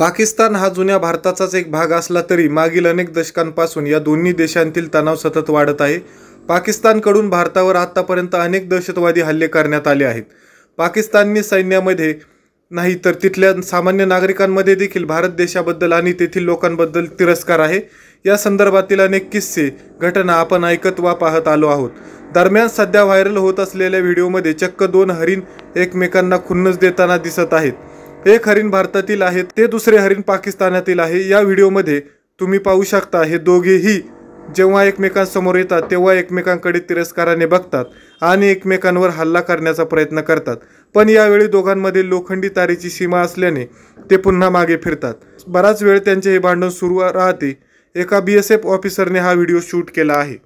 पाकिस्तान हा जुन्या भारताचाच एक भाग असला तरी मागील अनेक दशकांपासून या दोन्ही देशांतील तणाव सतत वाढत आहे। पाकिस्तानकडून भारतावर आतापर्यंत अनेक दहशतवादी हल्ले करण्यात आले आहेत। पाकिस्तानने सैन्यामध्ये नाही तर तिथल्या सामान्य नागरिकांमध्ये देखील भारत देशाबद्दल आणि तेथील लोकांबद्दल तिरस्कार आहे। या संदर्भातील अनेक किस्से घटना आपण ऐकत वा पाहत आलो आहोत। दरम्यान सध्या व्हायरल होत असलेल्या व्हिडिओमध्ये चक्क दोन हरिण एकमेकांना खुन्नस देताना दिसत आहेत। एक हरिण भारतातील आहे, ते दुसरे हरिण पाकिस्तानातील आहे। या व्हिडिओमध्ये तुम्ही पाहू शकता हे दोघेही जेव्हा एकमेकांसमोर येतात तेव्हा एकमेकांकडे तिरस्काराने बघतात आणि एकमेकांवर हल्ला करण्याचा प्रयत्न करतात। पण यावेळी दोघांमध्ये लोखंडी तारेची सीमा असल्याने ते पुन्हा मागे फिरतात। बराच वेळ त्यांचे हे भांडण सुरू राहते। एका BSF ऑफिसरने हा व्हिडिओ शूट केला आहे।